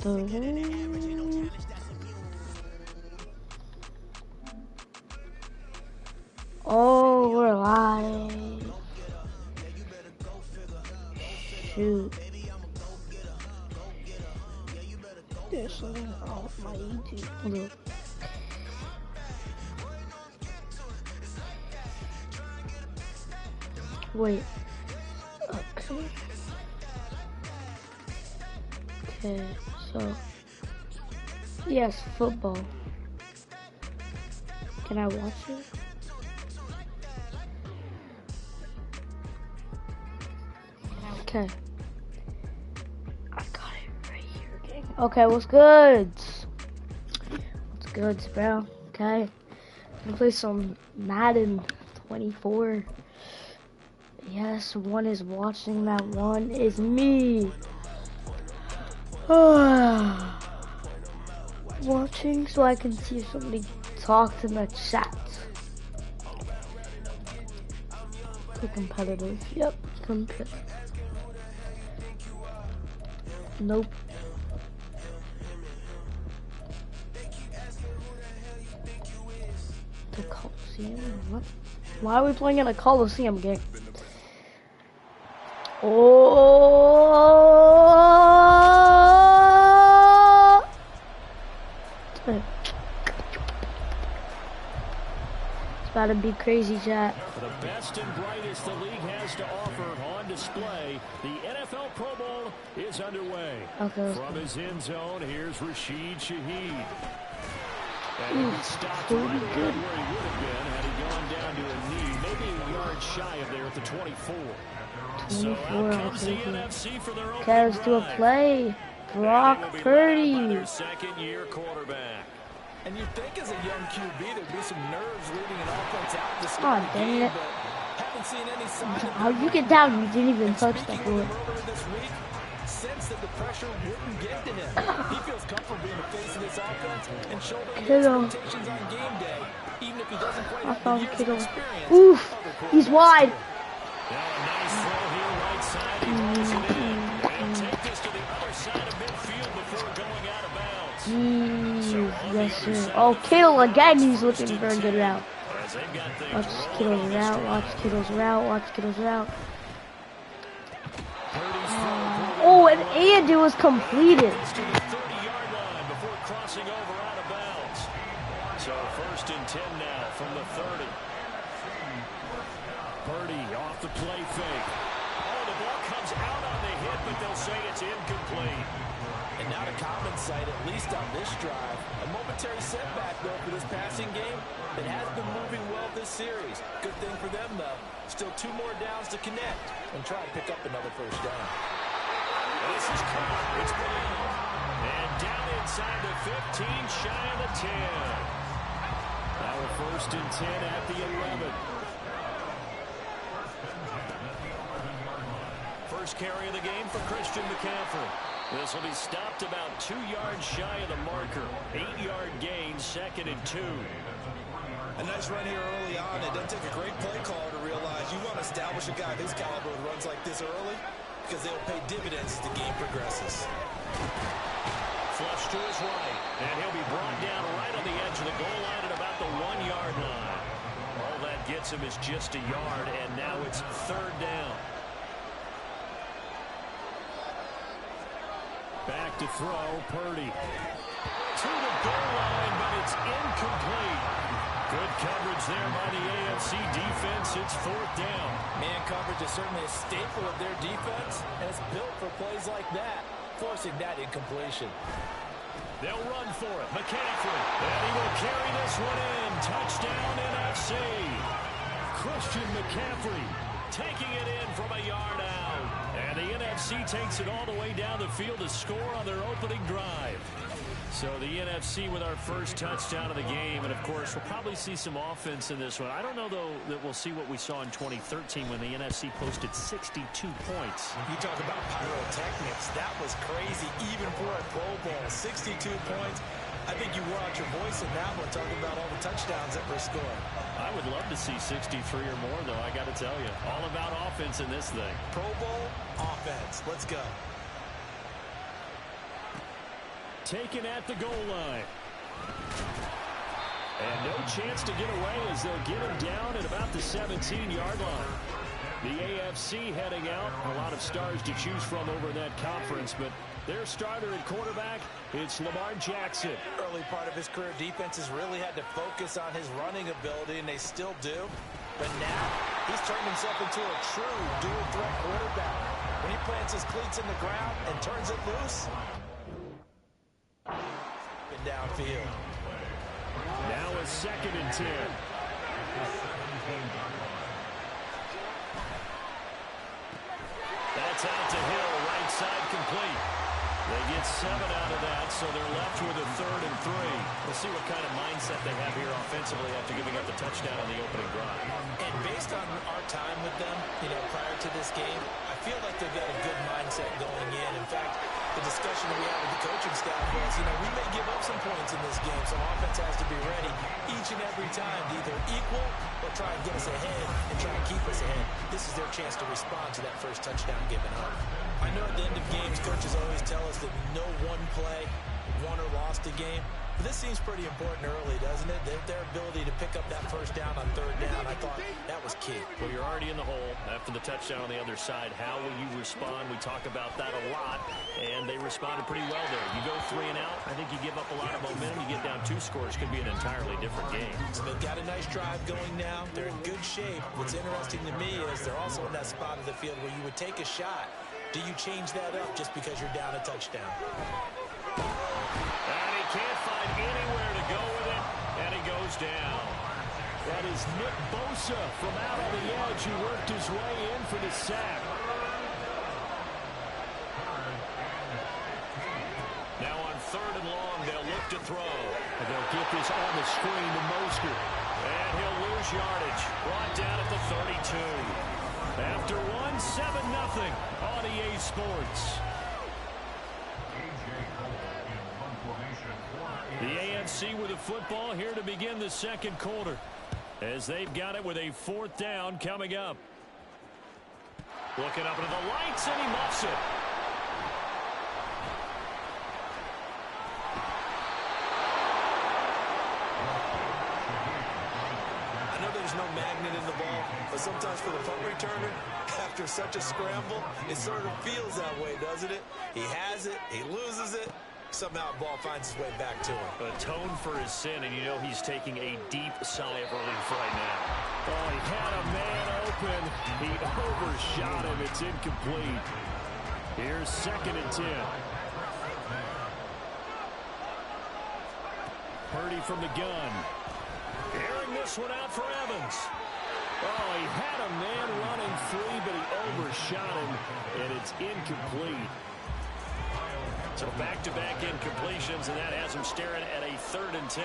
Oh, we're live. Shoot. There's something wrong with my YouTube. Look. Wait. Okay. Okay, so. Yes, football. Can I watch it? Okay. I got it right here, gang. Okay, what's good? What's good, bro? Okay. I'm gonna play some Madden 24. Yes, one is watching, that one is me. Watching so I can see if somebody talks in the chat. Competitive. Yep, competitive. Nope. The Coliseum? What? Why are we playing in a Coliseum game? Oh! It's about to be crazy, chat. The best and brightest the league has to offer on display. The NFL Pro Bowl is underway. Okay. From his end zone, here's Rashid Shaheed. And he stopped right around where he would have been had he gone down to a knee, maybe a yard shy of there at the 24. 24, so comes the NFC for their okay, let's do a play. Brock Purdy. Second-year quarterback. And you'd think as a young QB there'd be some nerves leading an offense out to Oh, dang it. haven't seen any sign of How'd you get down? You didn't even touch that bullet. this week, sense that the pressure wouldn't get to him. He feels comfortable being the face of this offense and shouldering the expectations on game day, even if he doesn't quite have the years of experience. Oof, he's wide. Now a nice throw here right side. He rolls it in. And take this to the other side of midfield before going out of bounds. Yes, sir. Oh, Kittle again. He's looking for a good route. Watch Kittle's route. Watch Kittle's route. Watch Kittle's route. Oh, and it was completed. Before crossing over out of bounds. So first and 10 now from the 30. Purdy off the play fake. Oh, the ball comes out on the hit, but they'll say it's incomplete. And now to common sight, at least on this drive. A momentary setback, though, for this passing game that has been moving well this series. Good thing for them, though. Still 2 more downs to connect and try to pick up another first down. This is caught. It's Brown. And down inside the 15, shy of the 10. Now a first and 10 at the 11. First carry of the game for Christian McCaffrey. This will be stopped about 2 yards shy of the marker. 8-yard gain, second and 2. A nice run here early on. It doesn't take a great play caller to realize you want to establish a guy of his caliber with runs like this early because they'll pay dividends as the game progresses. Flush to his right, and he'll be brought down right on the edge of the goal line at about the 1-yard line. All that gets him is just a yard, and now it's third down. Back to throw, Purdy. To the goal line, but it's incomplete. Good coverage there by the AFC defense. It's fourth down. Man coverage is certainly a staple of their defense, and it's built for plays like that, forcing that incompletion. They'll run for it. McCaffrey. And he will carry this one in. Touchdown NFC. Christian McCaffrey taking it in from a yard out. And the NFC takes it all the way down the field to score on their opening drive. So the NFC with our first touchdown of the game. And, of course, we'll probably see some offense in this one. I don't know, though, that we'll see what we saw in 2013 when the NFC posted 62 points. You talk about pyrotechnics. That was crazy, even for a Pro Bowl. 62 points. I think you wore out your voice in that one, talking about all the touchdowns that were scored. I would love to see 63 or more, though, I got to tell you. All about offense in this thing. Pro Bowl, offense. Let's go. taken at the goal line. And no chance to get away as they'll get him down at about the 17-yard line. The AFC heading out. A lot of stars to choose from over in that conference, but their starter at quarterback, it's Lamar Jackson. Early part of his career, defenses really had to focus on his running ability, and they still do. But now, he's turned himself into a true dual-threat quarterback. When he plants his cleats in the ground and turns it loose, and downfield. Now a 2nd and 10. That's out to Hill, right side complete. They get 7 out of that, so they're left with a 3rd and 3. We'll see what kind of mindset they have here offensively after giving up the touchdown on the opening drive. And based on our time with them, prior to this game, I feel like they've got a good mindset going in. In fact, the discussion that we had with the coaching staff was, we may give up some points in this game, so offense has to be ready each and every time to either equal or try and get us ahead and try and keep us ahead. This is their chance to respond to that first touchdown given up. I know at the end of games, coaches always tell us that no one play won or lost a game. But this seems pretty important early, doesn't it? Their ability to pick up that first down on 3rd down, I thought that was key. Well, you're already in the hole after the touchdown on the other side. How will you respond? We talk about that a lot, and they responded pretty well there. You go 3 and out, I think you give up a lot of momentum. You get down 2 scores, could be an entirely different game. So they've got a nice drive going now. They're in good shape. What's interesting to me is they're also in that spot of the field where you would take a shot. Do you change that up just because you're down a touchdown? And he can't find anywhere to go with it, and he goes down. That is Nick Bosa from out on the edge who worked his way in for the sack. Now on 3rd and long, they'll look to throw. And they'll get this on the screen to Mostert. And he'll lose yardage. Brought down at the 32. After 7-0 on EA Sports. The AFC with the football here to begin the 2nd quarter, as they've got it with a 4th down coming up. Looking up into the lights, and he muffs it. I know there's no magnet in the ball, but sometimes for the punt returner, after such a scramble, it sort of feels that way, doesn't it? He has it, he loses it. Somehow the ball finds its way back to him. Atone for his sin, and he's taking a deep sigh of relief right now. Oh, he had a man open. He overshot him. It's incomplete. Here's 2nd and 10. Purdy from the gun. Airing this one out for Evans. Oh, he had a man running free, but he overshot him, and it's incomplete. So back-to-back incompletions, and that has him staring at a 3rd and 10.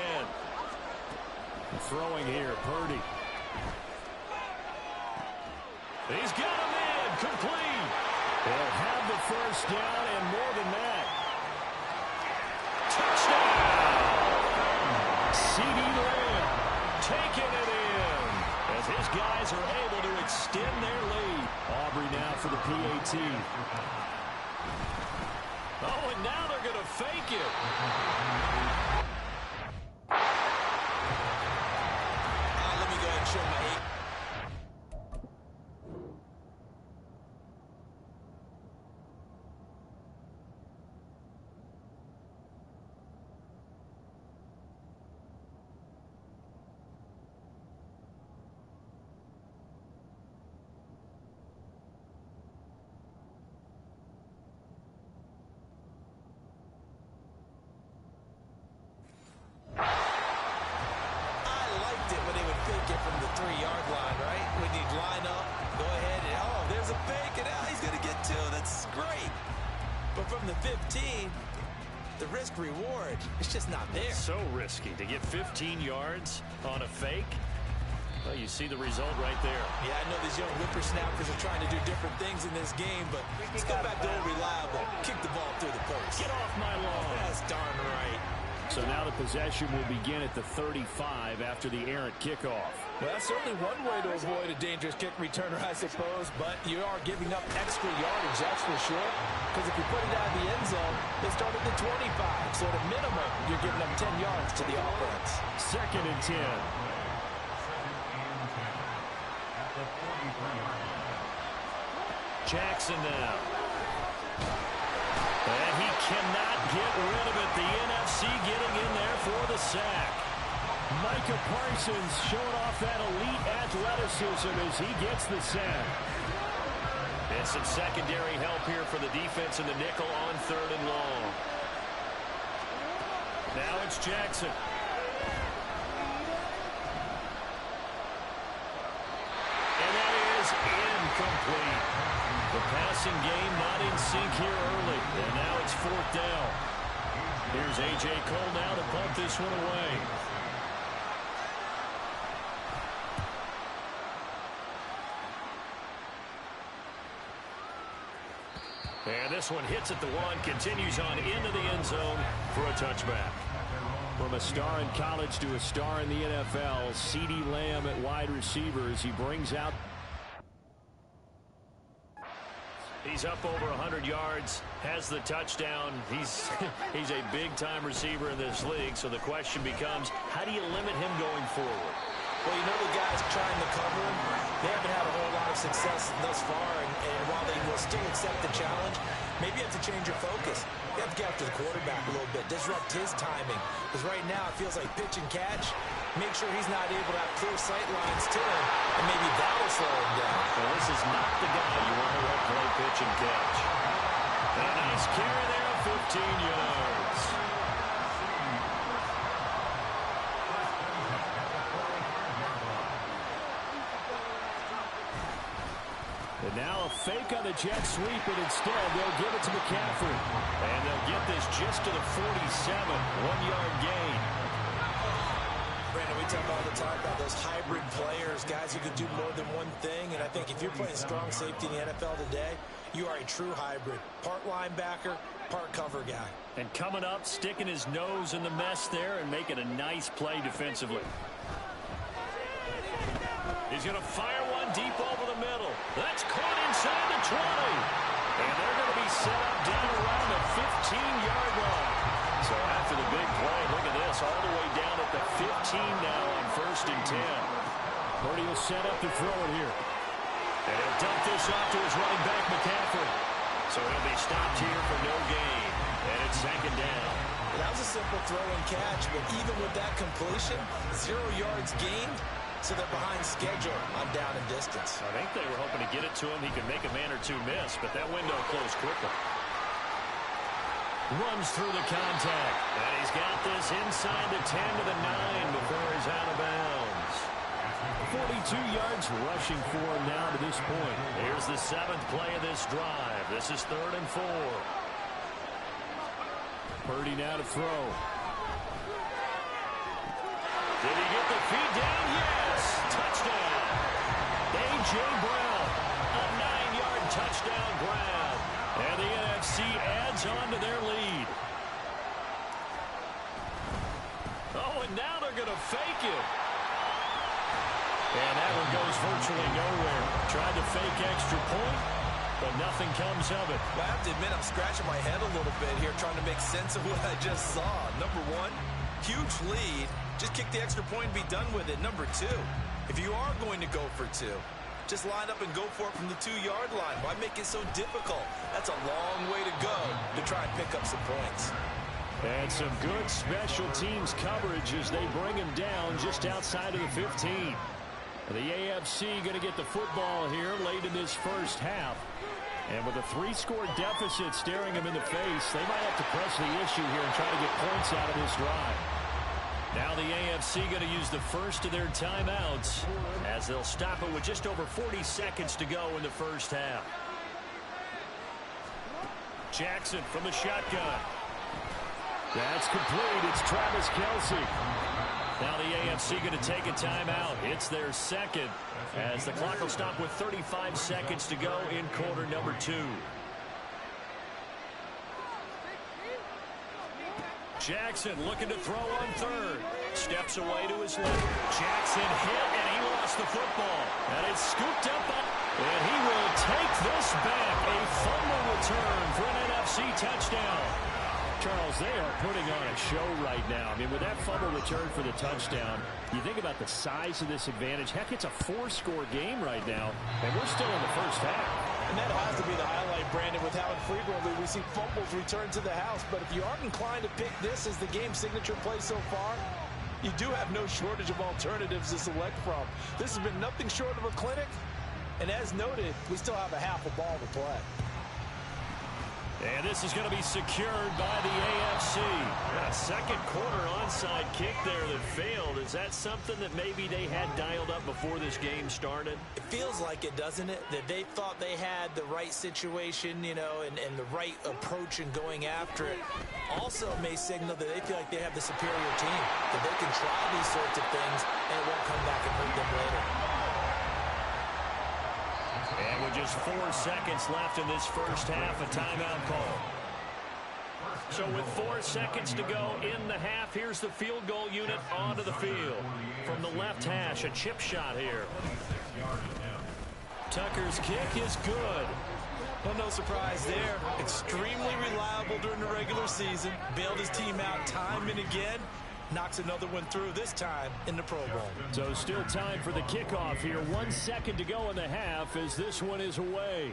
Throwing here, Purdy. He's got a man, complete. They'll have the first down and more than that. Touchdown! CeeDee Lamb taking it in as his guys are able to extend their lead. Aubrey now for the PAT. Oh, and now they're going to fake it. Let me go ahead and show my 8. Reward, it's just not there. So risky to get 15 yards on a fake. Well, you see the result right there. Yeah, I know these young whippersnappers are trying to do different things in this game, but let's go back to old reliable. Kick the ball through the post. Get off my lawn. That's darn right. So now the possession will begin at the 35 after the errant kickoff. Well, that's certainly one way to avoid a dangerous kick returner, I suppose, but you are giving up extra yardage, that's for sure, because if you put it out of the end zone, they start at the 25, so at a minimum, you're giving up 10 yards to the offense. 2nd and 10. Jackson now. And he cannot get rid of it. The NFC getting in there for the sack. Micah Parsons showing off that elite athleticism as he gets the sack. And some secondary help here for the defense in the nickel on 3rd and long. Now it's Jackson. And that is incomplete. The passing game not in sync here early. And now it's 4th down. Here's A.J. Cole now to punt this one away. And this one hits at the 1, continues on into the end zone for a touchback. From a star in college to a star in the NFL, CeeDee Lamb at wide receiver as he brings out. He's up over 100 yards, has the touchdown. He's a big-time receiver in this league, so the question becomes, how do you limit him going forward? Well, you know the guys trying to cover him, they haven't had a whole lot of success thus far, and while they will still accept the challenge, maybe you have to change your focus. You have to get after the quarterback a little bit, disrupt his timing, because right now it feels like pitch and catch. Make sure he's not able to have clear sight lines to him, and maybe that'll slow him down. Well, this is not the guy you want to let play pitch and catch. And a nice carry there, 15 yards. And now a fake on the jet sweep, and instead they'll give it to McCaffrey. And they'll get this just to the 47, 1-yard gain. Brandon, we talk all the time about those hybrid players, guys who can do more than one thing, and I think if you're playing strong safety in the NFL today, you are a true hybrid. Part linebacker, part cover guy. And coming up, sticking his nose in the mess there and making a nice play defensively. He's going to fire one deep over the middle. That's caught inside the 20. And they're going to be set up down around the 15-yard line. So after the big play, look at this, all the way down at the 15 now on 1st and 10. Purdy will set up to throw it here. And he'll dump this off to his running back, McCaffrey. So he'll be stopped here for no gain. And it's 2nd down. That was a simple throw and catch, but even with that completion, 0 yards gained. So they're behind schedule on down and distance. I think they were hoping to get it to him. He could make a man or two miss, but that window closed quickly. Runs through the contact. And he's got this inside the 10 to the 9 before he's out of bounds. 42 yards rushing for him now to this point. Here's the 7th play of this drive. This is 3rd and 4. Purdy now to throw. Did he get the feed down? Yes! Touchdown! A.J. Brown, a 9-yard touchdown grab. And the NFC adds on to their lead. Oh, and now they're going to fake it. And that one goes virtually nowhere. Tried to fake extra point, but nothing comes of it. Well, I have to admit, I'm scratching my head a little bit here trying to make sense of what I just saw. Number one, huge lead. Just kick the extra point and be done with it. Number two, if you are going to go for 2, just line up and go for it from the 2-yard line. Why make it so difficult? That's a long way to go to try and pick up some points. And some good special teams coverage as they bring him down just outside of the 15. The AFC going to get the football here late in this first half. And with a 3-score deficit staring him in the face, they might have to press the issue here and try to get points out of this drive. Now the AFC going to use the first of their timeouts as they'll stop it with just over 40 seconds to go in the first half. Jackson from the shotgun. That's complete. It's Travis Kelce. Now the AFC going to take a timeout. It's their second as the clock will stop with 35 seconds to go in quarter number 2. Jackson looking to throw on 3rd. Steps away to his left. Jackson hit, and he will lost the football. And it's scooped up. And he will take this back. A fumble return for an NFC touchdown. Charles, they are putting on a show right now. I mean, with that fumble return for the touchdown, you think about the size of this advantage. Heck, it's a 4-score game right now, and we're still in the first half. And that has to be the highlight, Brandon, with how infrequently we see fumbles return to the house. But if you aren't inclined to pick this as the game signature play so far, you do have no shortage of alternatives to select from. This has been nothing short of a clinic. And as noted, we still have a half a ball to play. And this is going to be secured by the AFC. A second quarter onside kick there that failed. Is that something that maybe they had dialed up before this game started? It feels like it, doesn't it? That they thought they had the right situation, you know, and the right approach in going after it. Also may signal that they feel like they have the superior team, that they can try these sorts of things and it won't come back and hurt them later. And with just 4 seconds left in this first half, a timeout call. So with 4 seconds to go in the half, here's the field goal unit onto the field. From the left hash, a chip shot here. Tucker's kick is good. Well, no surprise there. Extremely reliable during the regular season. Bailed his team out time and again. Knocks another one through, this time in the Pro Bowl. So still time for the kickoff here. 1 second to go in the half as this one is away.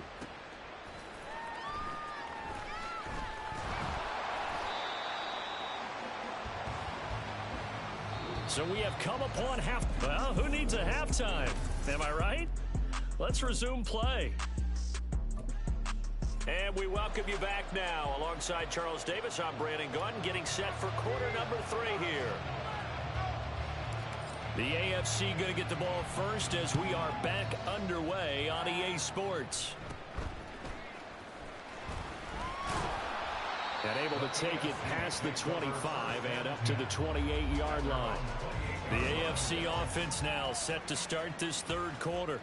So we have come upon half. Well, who needs a halftime? Am I right? Let's resume play. And we welcome you back now. Alongside Charles Davis, I'm Brandon Gaudin, getting set for quarter number 3 here. The AFC going to get the ball first as we are back underway on EA Sports. And able to take it past the 25 and up to the 28-yard line. The AFC offense now set to start this third quarter.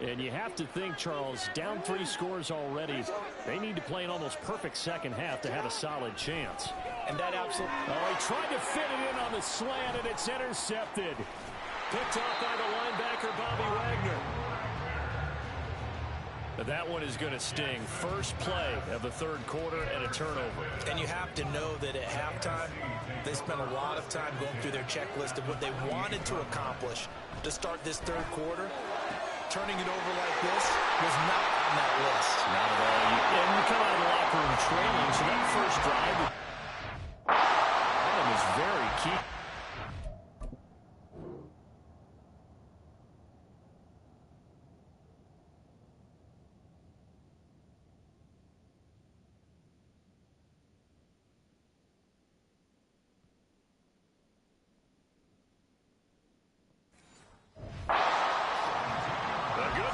And you have to think, Charles, down 3 scores already. They need to play an almost perfect second half to have a solid chance. And that absolutely... Oh, he tried to fit it in on the slant, and it's intercepted. Picked off by the linebacker, Bobby Wagner. But that one is going to sting. First play of the third quarter and a turnover. And you have to know that at halftime, they spent a lot of time going through their checklist of what they wanted to accomplish to start this third quarter. Turning it over like this was not on that list. Not at all. And you come out of the locker room trailing, so that first drive was very key.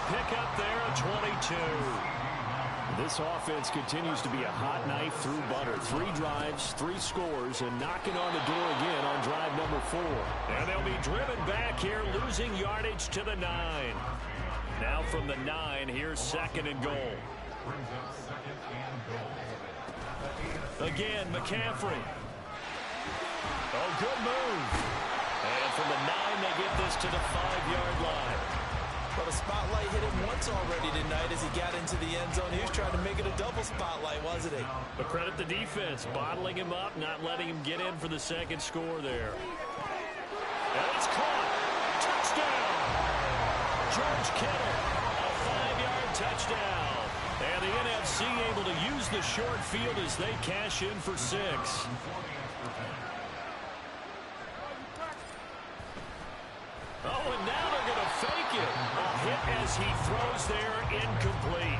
Pickup there at 22. This offense continues to be a hot knife through butter. 3 drives, 3 scores, and knocking on the door again on drive number 4. And they'll be driven back here, losing yardage to the 9. Now from the 9, here's second and goal. Again, McCaffrey. Oh, good move. And from the 9, they get this to the 5-yard line. But a spotlight hit him once already tonight as he got into the end zone. He was trying to make it a double spotlight, wasn't he? But credit the defense, bottling him up, not letting him get in for the second score there. And it's caught. Touchdown! George Kittle, a 5-yard touchdown. And the NFC able to use the short field as they cash in for 6. Oh, and now they're going to fake it. A hit as he throws there, incomplete.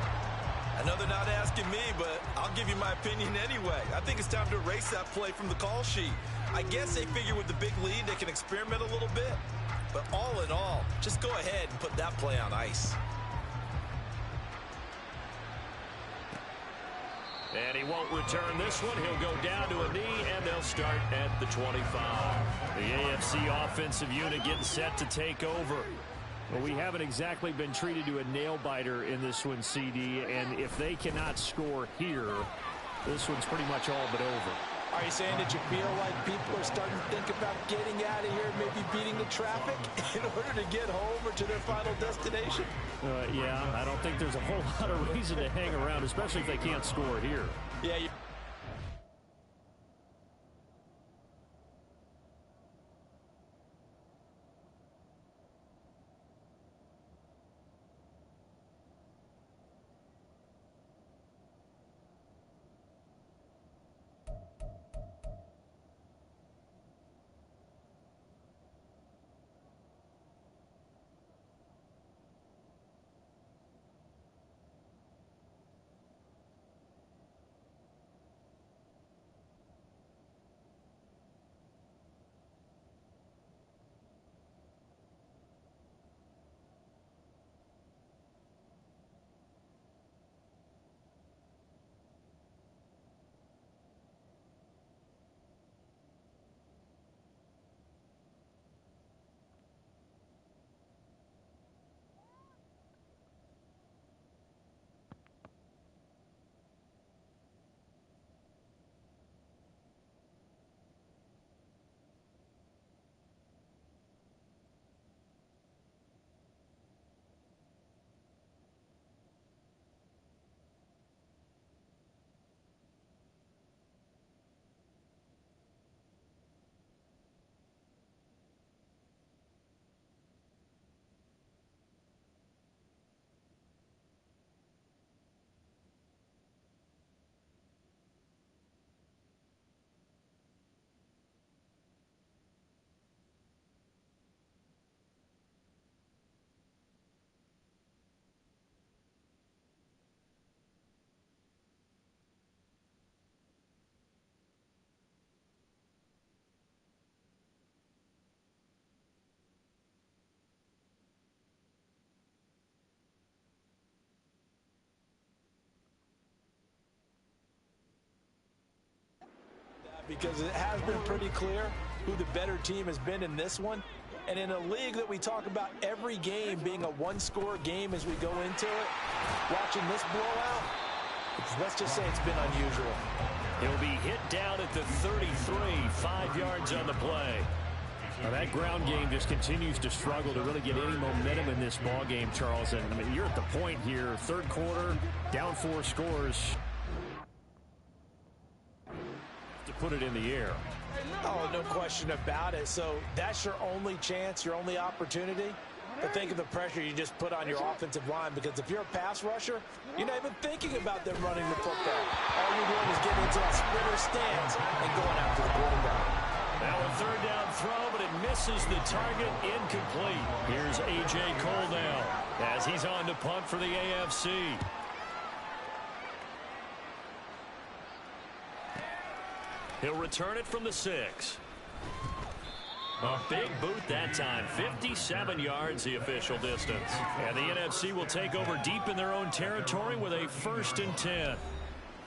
Another not asking me, but I'll give you my opinion anyway. I think it's time to erase that play from the call sheet. I guess they figure with the big lead, they can experiment a little bit. But all in all, just go ahead and put that play on ice. And he won't return this one. He'll go down to a knee, and they'll start at the 25. The AFC offensive unit getting set to take over. Well, we haven't exactly been treated to a nail-biter in this one, CD, and if they cannot score here, this one's pretty much all but over. Are you saying that you feel like people are starting to think about getting out of here, maybe beating the traffic in order to get home or to their final destination? Yeah, I don't think there's a whole lot of reason to hang around, especially if they can't score here. Yeah, because it has been pretty clear who the better team has been in this one. And in a league that we talk about every game being a one-score game as we go into it, watching this blowout, let's just say it's been unusual. He'll be hit down at the 33, 5 yards on the play. Now that ground game just continues to struggle to really get any momentum in this ball game, Charles. And I mean, you're at the point here, third quarter, down 4 scores. To put it in the air. Oh, no question about it. So that's your only chance, your only opportunity. But think of the pressure you just put on your offensive line, because if you're a pass rusher, you're not even thinking about them running the football. All you're doing is getting into that sprinter stance and going after the quarterback. Now a third down throw, but it misses the target, incomplete. Here's A.J. Cole now as he's on to punt for the AFC. He'll return it from the 6. A big boot that time. 57 yards the official distance. And the NFC will take over deep in their own territory with a 1st and 10.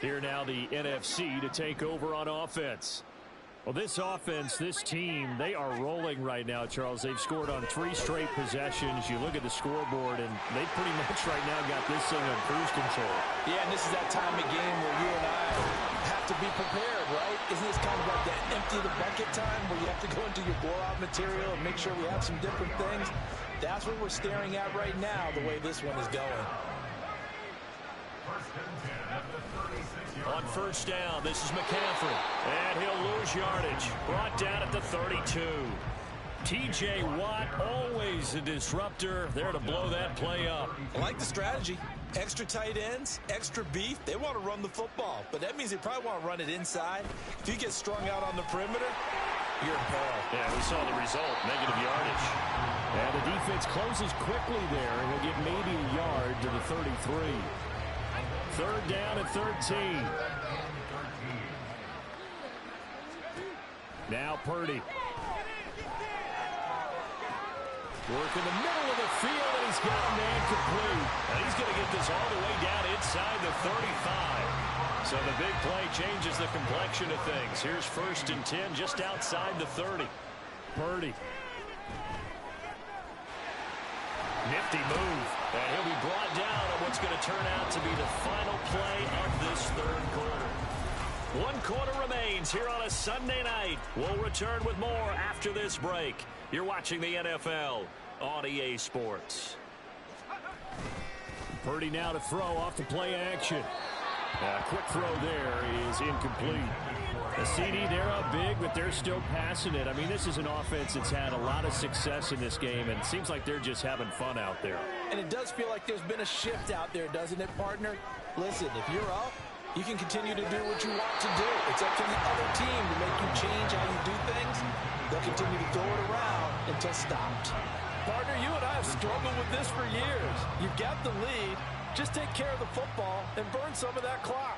Here now the NFC to take over on offense. Well, this offense, this team, they are rolling right now, Charles. They've scored on 3 straight possessions. You look at the scoreboard, and they pretty much right now got this thing on cruise control. Yeah, and this is that time of game where you and I have to be prepared, right? Isn't this kind of like that empty the bucket time where you have to go into your blowout material and make sure we have some different things? That's what we're staring at right now, the way this one is going. On 1st down, this is McCaffrey. And he'll lose yardage. Brought down at the 32. T.J. Watt, always a disruptor, there to blow that play up. I like the strategy. Extra tight ends, extra beef. They want to run the football, but that means they probably want to run it inside. If you get strung out on the perimeter, you're in peril. Yeah, we saw the result, negative yardage. And the defense closes quickly there, and he'll get maybe a yard to the 33. 3rd down at 13. Now Purdy. Work in the middle of the field, and he's got a man complete. And he's going to get this all the way down inside the 35. So the big play changes the complexion of things. Here's 1st and 10 just outside the 30. Purdy. Nifty move. And he'll be brought down on what's going to turn out to be the final play of this 3rd quarter. 1 quarter remains here on a Sunday night. We'll return with more after this break. You're watching the NFL on EA Sports. Purdy now to throw off the play action. Quick throw there is incomplete. The CD, they're up big, but they're still passing it. I mean, this is an offense that's had a lot of success in this game, and it seems like they're just having fun out there. And it does feel like there's been a shift out there, doesn't it, partner? Listen, if you're up, you can continue to do what you want to do. It's up to the other team to make you change how you do things. They'll continue to throw it around until stopped. Partner, you and I have struggled with this for years. You've got the lead. Just take care of the football and burn some of that clock.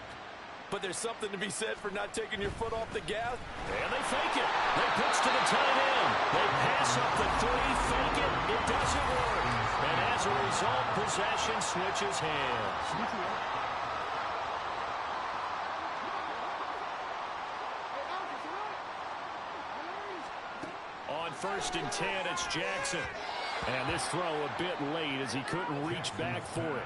But there's something to be said for not taking your foot off the gas. And they fake it. They pitch to the tight end. They pass up the 3, fake it. It doesn't work. And as a result, possession switches hands. On 1st and 10, it's Jackson. And this throw a bit late as he couldn't reach back for it.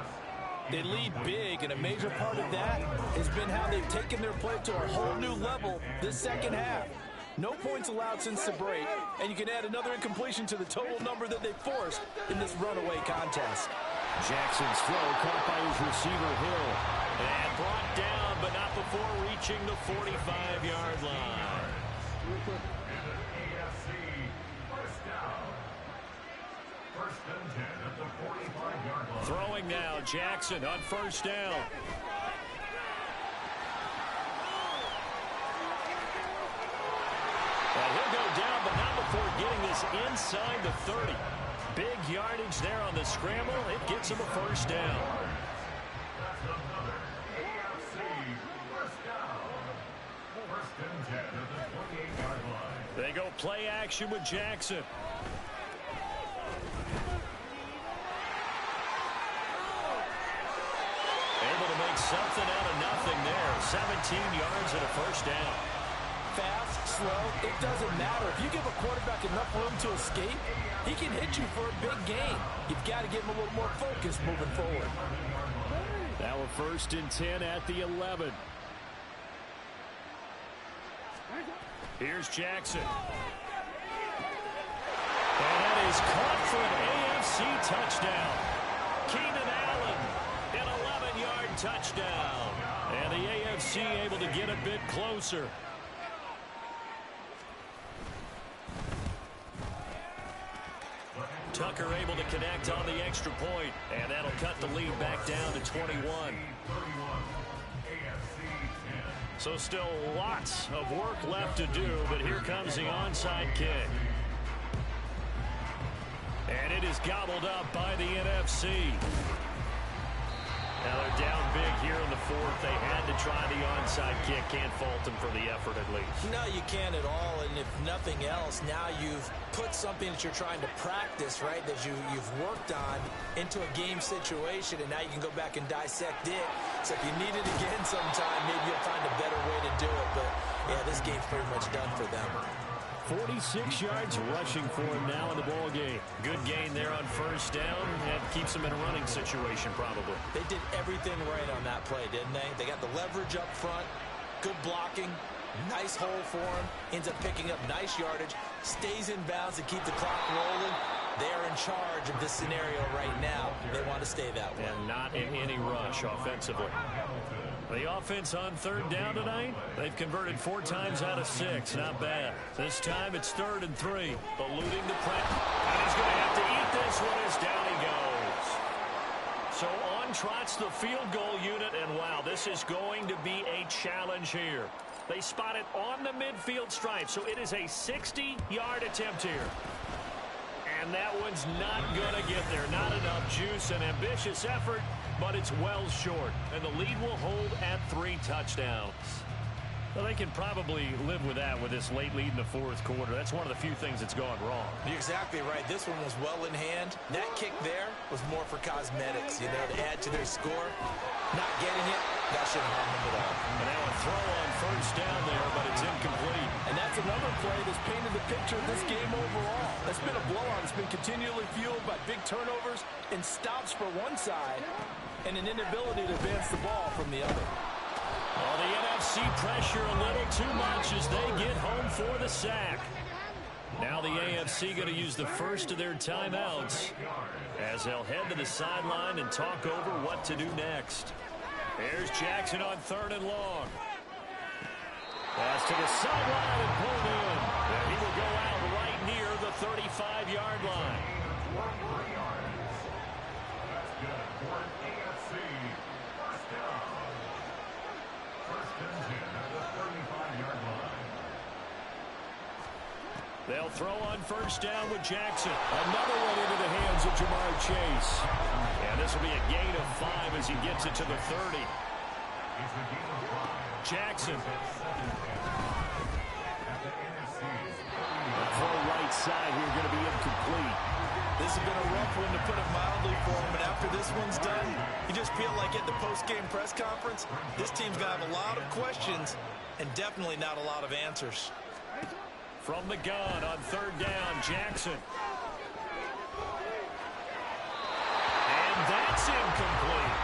They lead big, and a major part of that has been how they've taken their play to a whole new level this second half. No points allowed since the break, and you can add another incompletion to the total number that they forced in this runaway contest. Jackson's throw caught by his receiver, Hill. And brought down, but not before reaching the 45-yard line. Throwing now, Jackson on 1st down. Well, he'll go down, but not before getting this inside the 30. Big yardage there on the scramble. It gets him a 1st down. They go play action with Jackson. Able to make something out of nothing there. 17 yards and a 1st down. Fast, slow, it doesn't matter. If you give a quarterback enough room to escape, he can hit you for a big gain. You've got to give him a little more focus moving forward. Now a 1st and 10 at the 11. Here's Jackson. And that is caught for an AFC touchdown. Keenan Allen, an 11-yard touchdown. And the AFC able to get a bit closer. Tucker able to connect on the extra point, and that'll cut the lead back down to 21. So still lots of work left to do, but here comes the onside kick. And it is gobbled up by the NFC. Now they're down big here in the 4th. They had to try the onside kick. Can't fault them for the effort at least. No, you can't at all. And if nothing else, now you've put something that you're trying to practice, right, that you've worked on into a game situation, and now you can go back and dissect it. So if you need it again sometime, maybe you'll find a better way to do it. But, yeah, this game's pretty much done for them. 46 yards rushing for him now in the ball game. Good gain there on 1st down. That keeps him in a running situation probably. They did everything right on that play, didn't they? They got the leverage up front, good blocking, nice hole for him, ends up picking up nice yardage, stays in bounds to keep the clock rolling. They're in charge of this scenario right now. They want to stay that way. And not in any rush offensively. The offense on 3rd down tonight, they've converted 4 times out of 6. Not bad. This time it's 3rd and 3. Eluding the press. And he's going to have to eat this one as down he goes. So on trots the field goal unit, and wow, this is going to be a challenge here. They spot it on the midfield stripe, so it is a 60-yard attempt here. And that one's not going to get there. Not enough juice. An ambitious effort, but it's well short. And the lead will hold at 3 touchdowns. Well, they can probably live with that with this late lead in the 4th quarter. That's one of the few things that's gone wrong. You're exactly right. This one was well in hand. That kick there was more for cosmetics, you know, to add to their score. Not getting it, that shouldn't harm them at all. And now a throw on 1st down there, but it's incomplete. And that's another play that's painted the picture of this game overall. That's been a blowout. It's been continually fueled by big turnovers and stops for one side and an inability to advance the ball from the other. Well, the NFC pressure a little too much as they get home for the sack. Now the AFC going to use the first of their timeouts as they'll head to the sideline and talk over what to do next. Here's Jackson on 3rd and long. Pass to the sideline and pulled in. And he will go out right near the 35-yard line. They'll throw on 1st down with Jackson. Another one into the hands of Jamar Chase. And this will be a gain of 5 as he gets it to the 30. Jackson. The throw right side here going to be incomplete. This has been a rough one, to put it mildly, for him. And after this one's done, you just feel like at the post-game press conference, this team's going to have a lot of questions and definitely not a lot of answers. From the gun on 3rd down, Jackson. And that's incomplete.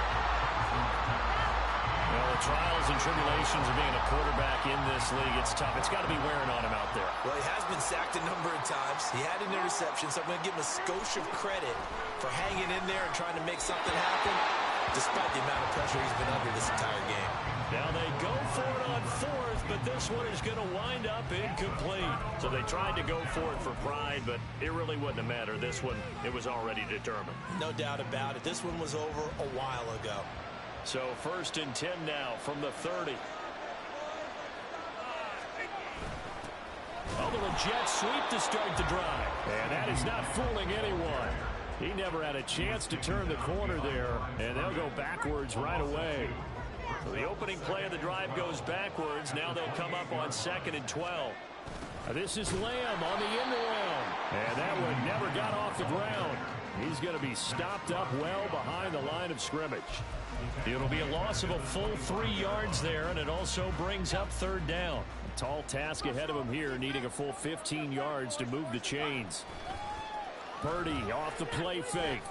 Well, the trials and tribulations of being a quarterback in this league, it's tough. It's got to be wearing on him out there. Well, he has been sacked a number of times. He had an interception, so I'm going to give him a skosh of credit for hanging in there and trying to make something happen, despite the amount of pressure he's been under this entire game. Now they go for it on 4th, but this one is going to wind up incomplete. So they tried to go for it for pride, but it really wouldn't have mattered. This one, it was already determined. No doubt about it. This one was over a while ago. So 1st and 10 now from the 30. Oh, the jet sweep to start the drive. And that is not fooling anyone. He never had a chance to turn the corner there, and they'll go backwards right away. So the opening play of the drive goes backwards. Now they'll come up on 2nd and 12. This is Lamb on the end around. And that one never got off the ground. He's going to be stopped up well behind the line of scrimmage. It'll be a loss of a full 3 yards there, and it also brings up 3rd down. A tall task ahead of him here, needing a full 15 yards to move the chains. Purdy off the play fake.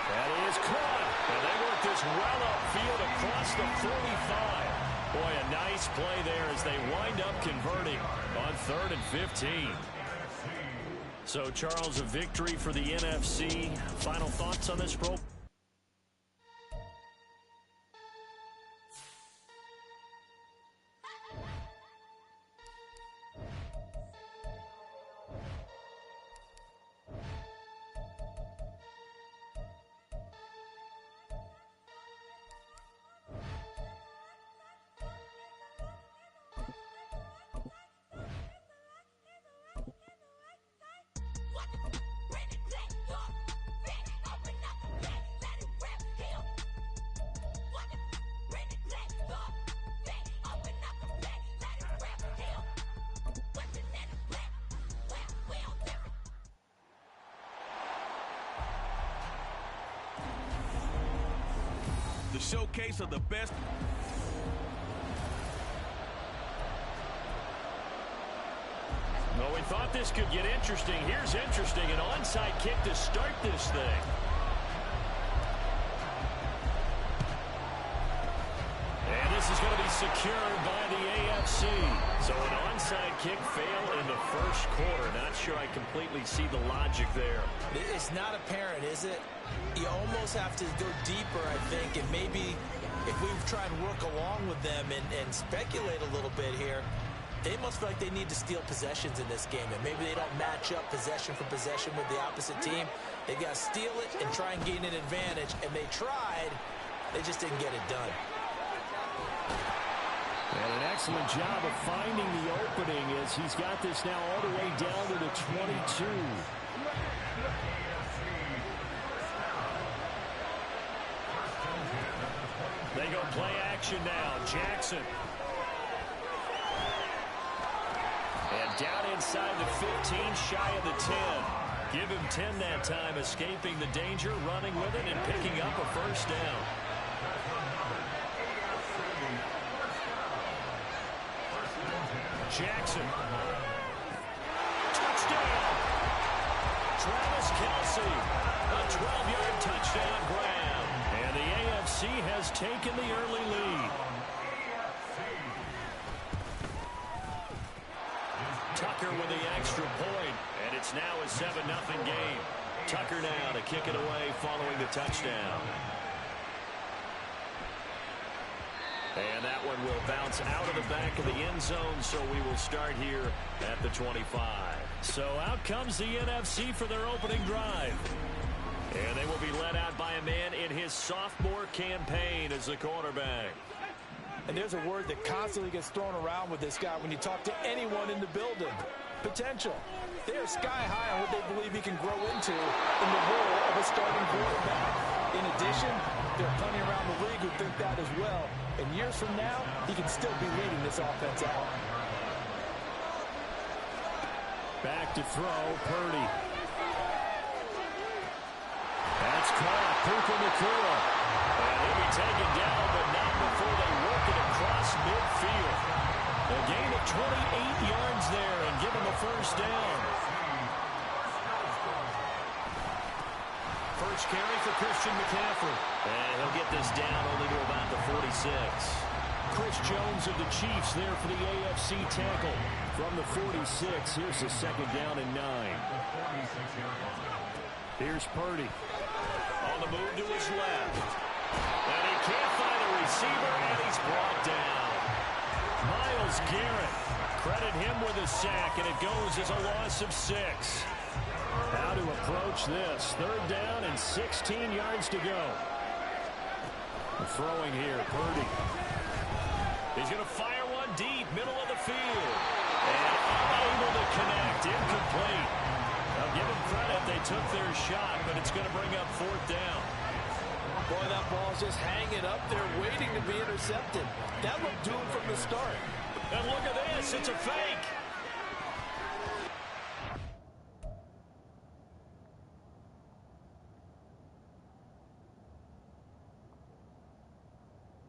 That is caught. And they work this well upfield across the 45. Boy, a nice play there as they wind up converting on 3rd and 15. So, Charles, a victory for the NFC. Final thoughts on this, bro? The showcase of the best. Well, we thought this could get interesting. Here's interesting. An onside kick to start this thing. And this is going to be secured by the AFC. So an onside kick fail in the 1st quarter. Not sure I completely see the logic there. It's not apparent, is it? You almost have to go deeper, I think, and maybe if we try and work along with them and speculate a little bit here, they must feel like they need to steal possessions in this game, and maybe they don't match up possession for possession with the opposite team. They've got to steal it and try and gain an advantage, and they tried. They just didn't get it done. And an excellent job of finding the opening as he's got this now all the way down to the 22. They go play action now. Jackson. And down inside the 15, shy of the 10. Give him 10 that time, escaping the danger, running with it, and picking up a 1st down. Jackson. Touchdown. Travis Kelce. A 12-yard touchdown grab. And the AFC has has taken the early lead. Tucker with the extra point, and it's now a 7-0 game. Tucker now to kick it away following the touchdown. And that one will bounce out of the back of the end zone, so we will start here at the 25. So out comes the NFC for their opening drive. And they will be led out by a man in his sophomore campaign as the quarterback. And there's a word that constantly gets thrown around with this guy when you talk to anyone in the building. Potential. They are sky high on what they believe he can grow into in the role of a starting quarterback. In addition, there are plenty around the league who think that as well. And years from now, he can still be leading this offense out. Back to throw, Purdy. That's caught, Puka Nacua. And he'll be taken down, but not before they work it across midfield. A gain of 28 yards there and give him a first down. First carry for Christian McCaffrey. And he'll get this down only to about the 46. Chris Jones of the Chiefs there for the AFC tackle. From the 46, here's the second down and 9. Here's Purdy. On the move to his left. And he can't find a receiver, and he's brought down. Myles Garrett, credit him with a sack, and it goes as a loss of 6. How to approach this. Third down and 16 yards to go. Throwing here, Purdy. He's going to fire one deep, middle of the field. And unable to connect, incomplete. I'll give them credit, they took their shot, but it's going to bring up fourth down. Boy, that ball's just hanging up there waiting to be intercepted. That looked doomed from the start. And look at this, it's a fake.